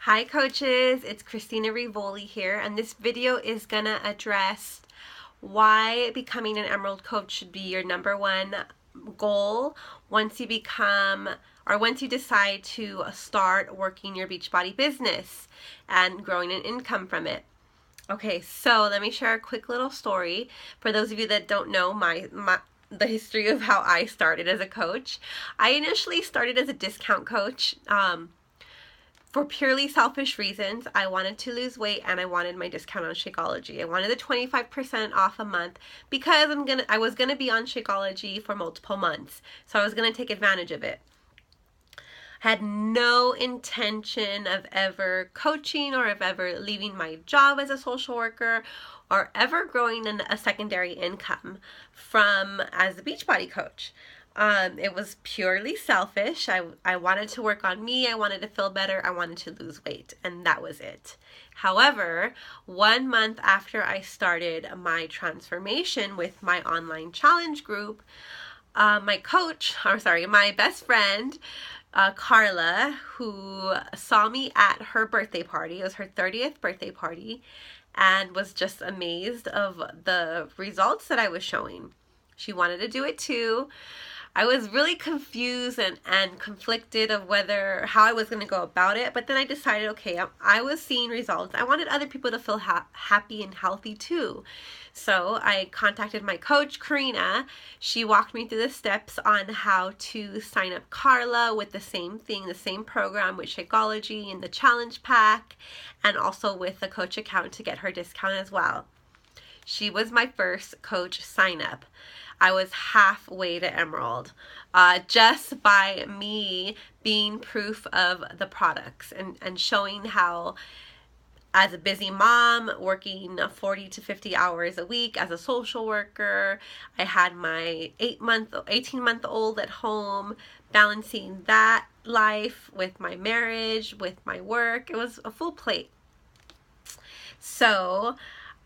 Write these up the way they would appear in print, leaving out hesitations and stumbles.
Hi coaches, it's Christina Rivoli here, and this video is gonna address why becoming an Emerald coach should be your number one goal once you become or once you decide to start working your Beachbody business and growing an income from it. Okay, so let me share a quick little story for those of you that don't know the history of how I started as a coach. I initially started as a discount coach. For purely selfish reasons. I wanted to lose weight and I wanted my discount on Shakeology. I wanted the 25% off a month because I was gonna be on Shakeology for multiple months. So I was gonna take advantage of it. Had no intention of ever coaching or of ever leaving my job as a social worker or ever growing a secondary income from as a Beachbody coach. It was purely selfish. I wanted to work on me. I wanted to feel better. I wanted to lose weight, and that was it. However, 1 month after I started my transformation with my online challenge group, my best friend, Carla, who saw me at her birthday party, it was her 30th birthday party, and was just amazed of the results that I was showing. She wanted to do it too. I was really confused and conflicted of how I was going to go about it, but then I decided, okay, I was seeing results. I wanted other people to feel happy and healthy too. So I contacted my coach, Karina. She walked me through the steps on how to sign up Carla with the same thing, the same program with Shakeology and the challenge pack, and also with the coach account to get her discount as well. She was my first coach sign up. I was halfway to Emerald just by me being proof of the products and showing how, as a busy mom working 40 to 50 hours a week as a social worker, I had my 18-month-old at home, balancing that life with my marriage, with my work. It was a full plate. So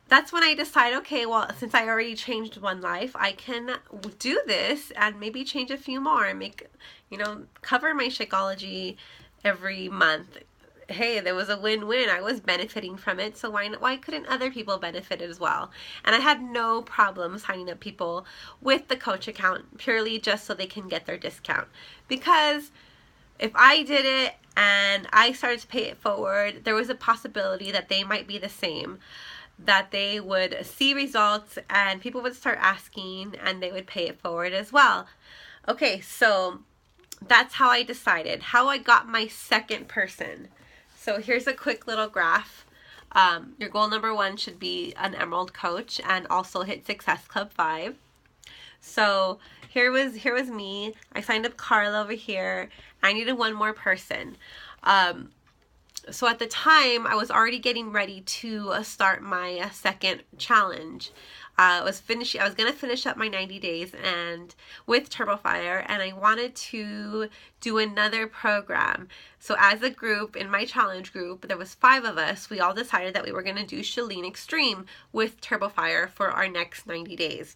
that's when I decided, okay, well, since I already changed one life, I can do this and maybe change a few more and cover my Shakeology every month. Hey, there was a win-win. I was benefiting from it, so why couldn't other people benefit as well? And I had no problem signing up people with the coach account purely just so they can get their discount. Because if I did it and I started to pay it forward, there was a possibility that they might be the same, that they would see results and people would start asking and they would pay it forward as well. Okay, so that's how I decided, how I got my second person. So here's a quick little graph. Your goal number one should be an Emerald coach and also hit Success Club 5. So here was me. I signed up Carla over here. I needed one more person. So at the time, I was already getting ready to start my second challenge. I was going to finish up my 90 days and with TurboFire, and I wanted to do another program. So as a group, in my challenge group, there was 5 of us. We all decided that we were going to do Chalene Extreme with TurboFire for our next 90 days.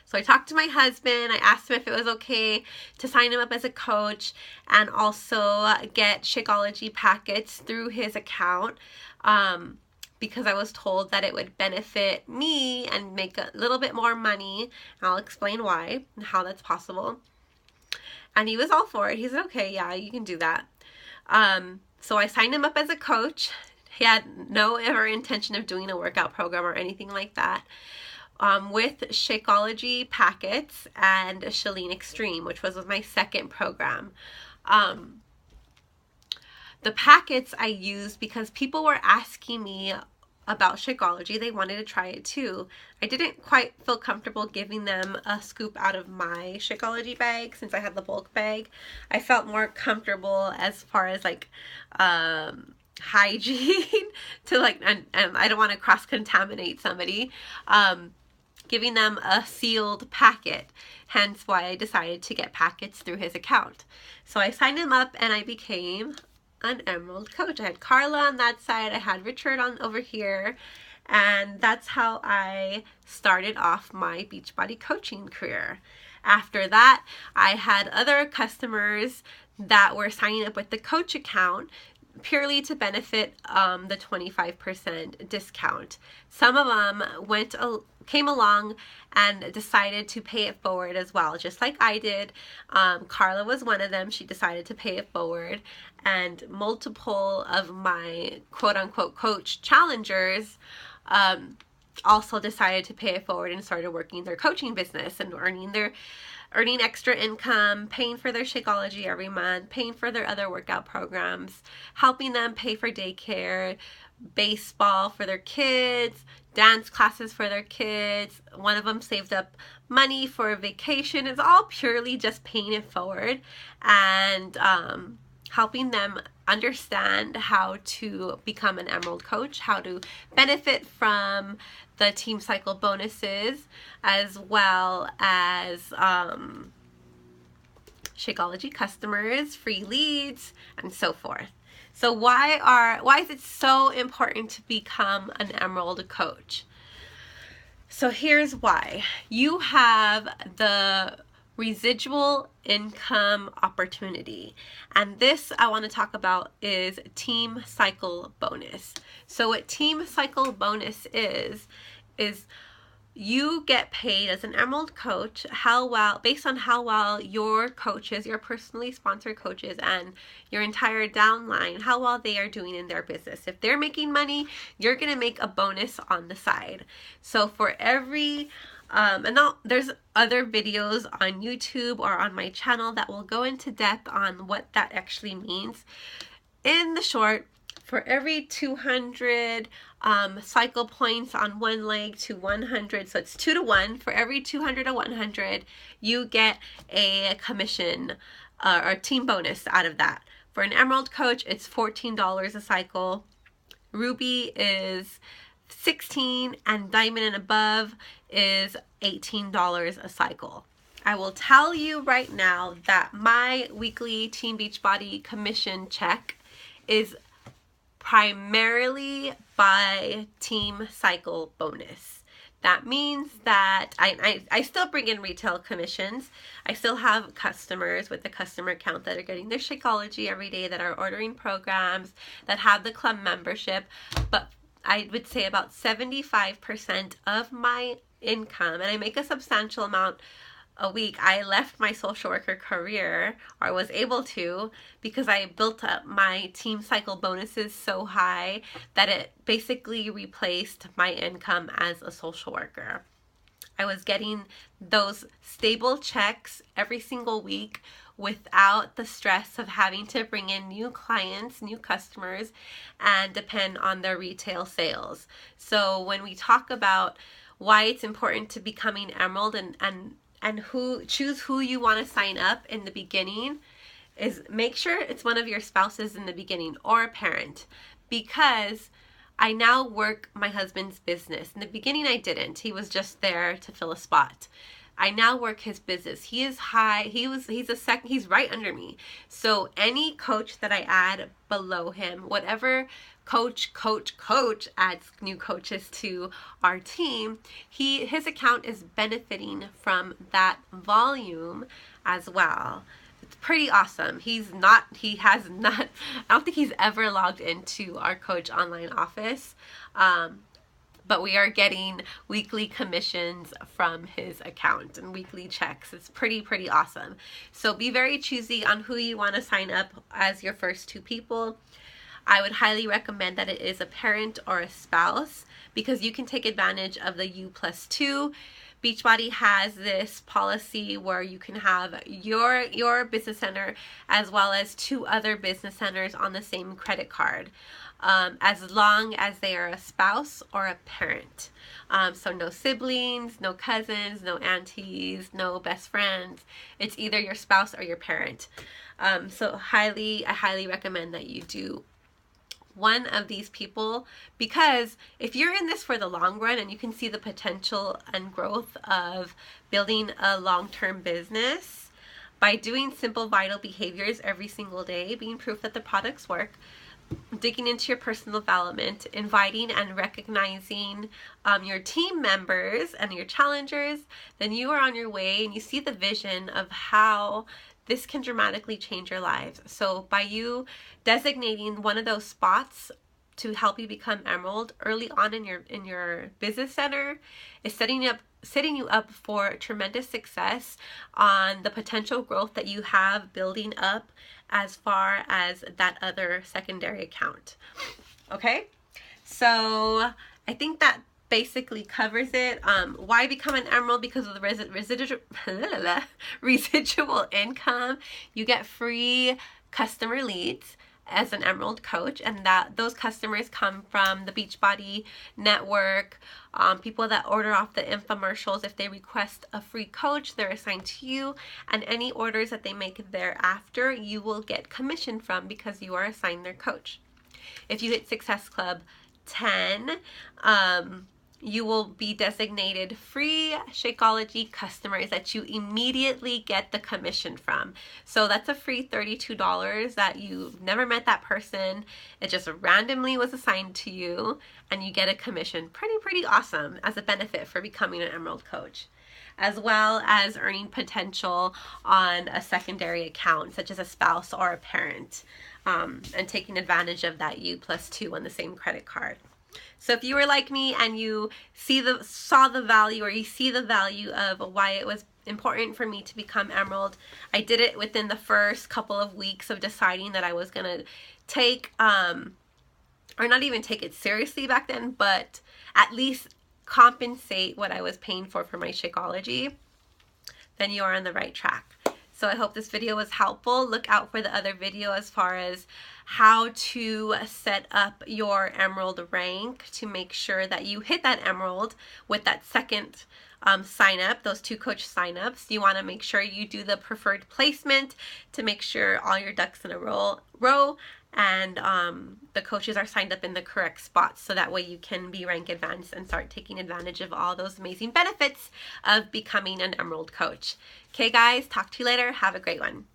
So I talked to my husband. I asked him if it was okay to sign him up as a coach and also get Shakeology packets through his account because I was told that it would benefit me and make a little bit more money. I'll explain why and how that's possible. And he was all for it. He said, okay, yeah, you can do that. So I signed him up as a coach. He had no ever intention of doing a workout program or anything like that. With Shakeology packets and Chalene Extreme, which was my second program. The packets I used because people were asking me about Shakeology. They wanted to try it too. I didn't quite feel comfortable giving them a scoop out of my Shakeology bag since I had the bulk bag. I felt more comfortable as far as hygiene to and I don't want to cross-contaminate somebody. Giving them a sealed packet, hence why I decided to get packets through his account. So I signed him up and I became an Emerald coach. I had Carla on that side, I had Richard on over here, and that's how I started off my Beachbody coaching career. After that, I had other customers that were signing up with the coach account purely to benefit the 25% discount. Some of them came along and decided to pay it forward as well, just like I did. Carla was one of them. She decided to pay it forward, and multiple of my quote-unquote coach challengers also decided to pay it forward and started working their coaching business and earning extra income, paying for their Shakeology every month, paying for their other workout programs, helping them pay for daycare, baseball for their kids, dance classes for their kids. One of them saved up money for a vacation. It's all purely just paying it forward and helping them understand how to become an Emerald coach, how to benefit from the Team Cycle bonuses, as well as Shakeology customers, free leads, and so forth. So why is it so important to become an Emerald coach? So here's why. You have the residual income opportunity, and this I want to talk about is Team Cycle bonus. So what Team Cycle bonus is you get paid as an Emerald coach based on how well your coaches, your personally sponsored coaches, and your entire downline, how well they are doing in their business. If they're making money, you're gonna make a bonus on the side. So for every there's other videos on YouTube or on my channel that will go into depth on what that actually means. In the short, for every 200 cycle points on one leg to 100, so it's 2 to 1, for every 200 to 100, you get a commission or team bonus out of that. For an Emerald coach, it's $14 a cycle. Ruby is $16, and Diamond and above is $18 a cycle. I will tell you right now that my weekly Team Beachbody commission check is primarily by Team Cycle bonus. That means that I still bring in retail commissions. I still have customers with the customer account that are getting their Shakeology every day, that are ordering programs, that have the club membership, but I would say about 75% of my income, and I make a substantial amount a week. I left my social worker career, or was able to, because I built up my Team Cycle bonuses so high that it basically replaced my income as a social worker. I was getting those stable checks every single week without the stress of having to bring in new clients, new customers, and depend on their retail sales. So when we talk about why it's important to becoming Emerald and choose who you want to sign up in the beginning, is make sure it's one of your spouses in the beginning or a parent, because I now work my husband's business. In the beginning I didn't. He was just there to fill a spot. I now work his business. He is high. He's right under me. So any coach that I add below him, whatever coach adds new coaches to our team, his account is benefiting from that volume as well. It's pretty awesome. I don't think he's ever logged into our coach online office. But we are getting weekly commissions from his account and weekly checks. It's pretty awesome. So be very choosy on who you want to sign up as your first 2 people. I would highly recommend that it is a parent or a spouse, because you can take advantage of the U+2. Beachbody has this policy where you can have your business center as well as 2 other business centers on the same credit card, as long as they are a spouse or a parent. So no siblings, no cousins, no aunties, no best friends. It's either your spouse or your parent. So I highly recommend that you do one of these people, because if you're in this for the long run and you can see the potential and growth of building a long-term business by doing simple vital behaviors every single day, being proof that the products work, digging into your personal development, inviting and recognizing your team members and your challengers, then you are on your way, and you see the vision of how this can dramatically change your lives. So by you designating one of those spots to help you become Emerald early on in your business center is setting you up for tremendous success on the potential growth that you have building up as far as that other secondary account. Okay, so I think that basically covers it. Why become an Emerald? Because of the residual income. You get free customer leads as an Emerald coach, and that those customers come from the Beachbody network, people that order off the infomercials. If they request a free coach, they're assigned to you, and any orders that they make thereafter, you will get commission from because you are assigned their coach. If you hit Success Club 10, you will be designated free Shakeology customers that you immediately get the commission from. So that's a free $32 that you never met that person. It just randomly was assigned to you, and you get a commission. Pretty awesome as a benefit for becoming an Emerald coach, as well as earning potential on a secondary account, such as a spouse or a parent, and taking advantage of that U+2 on the same credit card. So if you were like me and you saw the value, or you see the value of why it was important for me to become Emerald, I did it within the first couple of weeks of deciding that I was going to take, or not even take it seriously back then, but at least compensate what I was paying for my Shakeology. Then you are on the right track. So I hope this video was helpful. Look out for the other video as far as how to set up your Emerald rank to make sure that you hit that Emerald with that second sign up, those 2 coach sign-ups. You want to make sure you do the preferred placement to make sure all your ducks in a row and the coaches are signed up in the correct spots, so that way you can be rank advanced and start taking advantage of all those amazing benefits of becoming an Emerald coach. Okay guys, talk to you later. Have a great one.